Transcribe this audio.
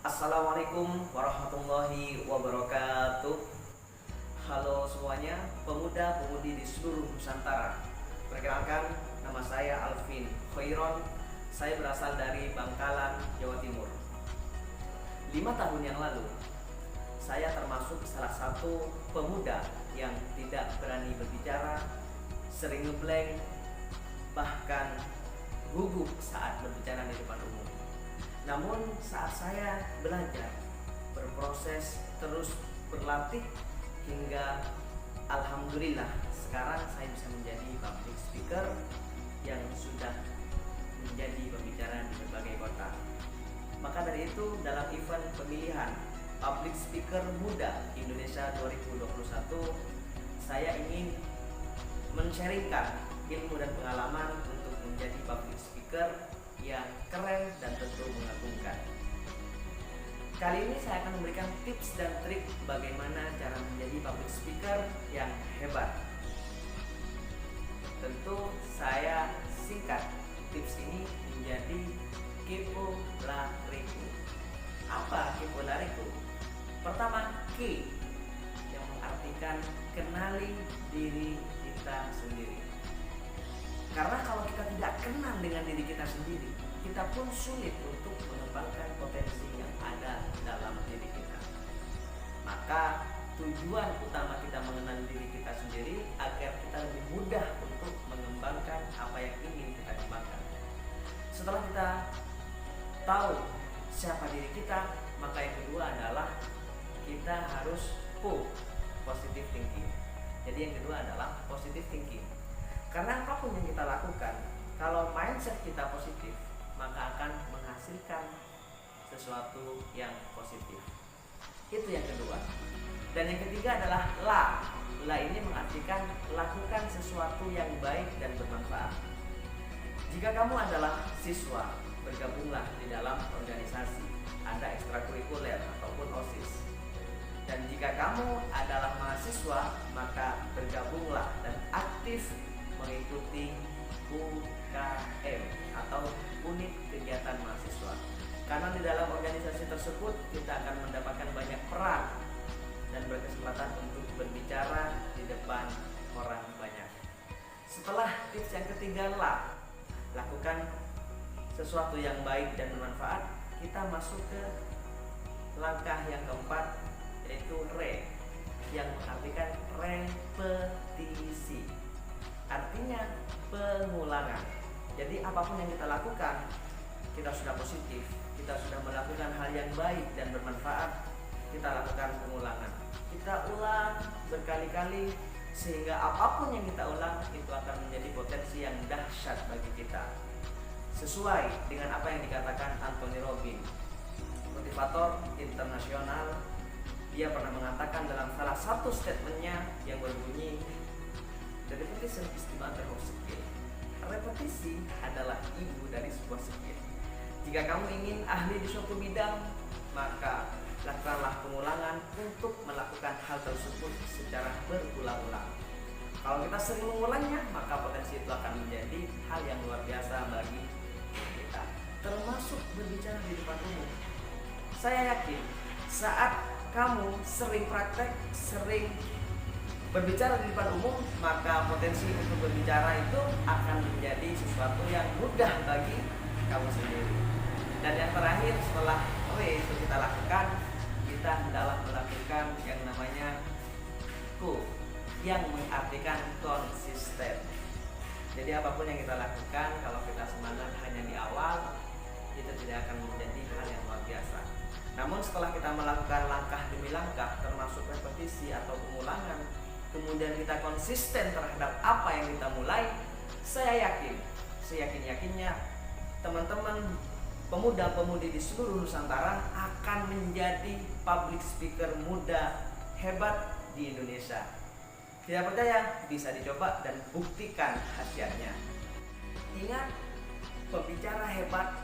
Assalamualaikum warahmatullahi wabarakatuh. Halo semuanya, pemuda-pemudi di seluruh Nusantara. Perkenalkan, nama saya Alvin Khairon. Saya berasal dari Bangkalan, Jawa Timur. 5 tahun yang lalu, saya termasuk salah satu pemuda yang tidak berani berbicara, sering ngeblank, bahkan gugup saat berbicara di depan umum. Namun saat saya belajar, berproses, terus berlatih hingga alhamdulillah sekarang saya bisa menjadi public speaker yang sudah menjadi pembicara di berbagai kota. Maka dari itu dalam event pemilihan Public Speaker Muda Indonesia 2021, saya ingin men-sharingkan ilmu dan pengalaman untuk menjadi public speaker yang keren dan tentu mengagumkan. Kali ini saya akan memberikan tips dan trik bagaimana cara menjadi public speaker yang hebat. Tentu saya singkat tips ini menjadi kepo lariku. Apa kepo lariku? Pertama, K yang mengartikan kenali diri kita sendiri. Karena kalau kita tidak kenal dengan diri kita sendiri, kita pun sulit untuk mengembangkan potensi yang ada dalam diri kita. Maka tujuan utama kita mengenal diri kita sendiri agar kita lebih mudah untuk mengembangkan apa yang ingin kita kembangkan. Setelah kita tahu siapa diri kita, maka yang kedua adalah kita harus positive thinking. Jadi yang kedua adalah positive thinking. Karena apapun yang kita lakukan, kalau mindset kita positif, maka akan menghasilkan sesuatu yang positif. Itu yang kedua. Dan yang ketiga adalah la. La ini mengartikan lakukan sesuatu yang baik dan bermanfaat. Jika kamu adalah siswa, bergabunglah di dalam organisasi, ada ekstrakurikuler ataupun OSIS. Dan jika kamu adalah mahasiswa, maka bergabunglah dan aktif mengikuti UKM atau unit kegiatan mahasiswa. Karena di dalam organisasi tersebut kita akan mendapatkan banyak peran dan berkesempatan untuk berbicara di depan orang banyak. Setelah tips yang ketiga lakukan sesuatu yang baik dan bermanfaat, kita masuk ke langkah yang keempat, yaitu yang mengartikan repetisi. Artinya pengulangan. Jadi apapun yang kita lakukan, kita sudah positif, kita sudah melakukan hal yang baik dan bermanfaat, kita lakukan pengulangan. Kita ulang berkali-kali sehingga apapun yang kita ulang itu akan menjadi potensi yang dahsyat bagi kita. Sesuai dengan apa yang dikatakan Anthony Robbins, motivator internasional, dia pernah mengatakan dalam salah satu statementnya yang berbunyi, "The repetition is the mother of skill." Repetisi adalah ibu dari sebuah skill. Jika kamu ingin ahli di suatu bidang, maka lakukanlah pengulangan untuk melakukan hal tersebut secara berulang-ulang. Kalau kita sering mengulangnya, maka potensi itu akan menjadi hal yang luar biasa bagi kita, termasuk berbicara di depan umum. Saya yakin saat kamu sering praktek, sering berbicara di depan umum, maka potensi untuk berbicara itu akan menjadi sesuatu yang mudah bagi kamu sendiri. Dan yang terakhir, setelah itu kita lakukan, kita hendaklah melakukan yang namanya yang mengartikan konsisten. Jadi apapun yang kita lakukan, kalau kita semangat hanya di awal, itu tidak akan menjadi hal yang luar biasa. Namun setelah kita melakukan langkah demi langkah, termasuk repetisi atau pengulangan, kemudian kita konsisten terhadap apa yang kita mulai, saya yakin-yakinnya teman-teman pemuda-pemudi di seluruh Nusantara akan menjadi public speaker muda hebat di Indonesia. Tidak percaya? Bisa dicoba dan buktikan hasilnya. Ingat, pembicara hebat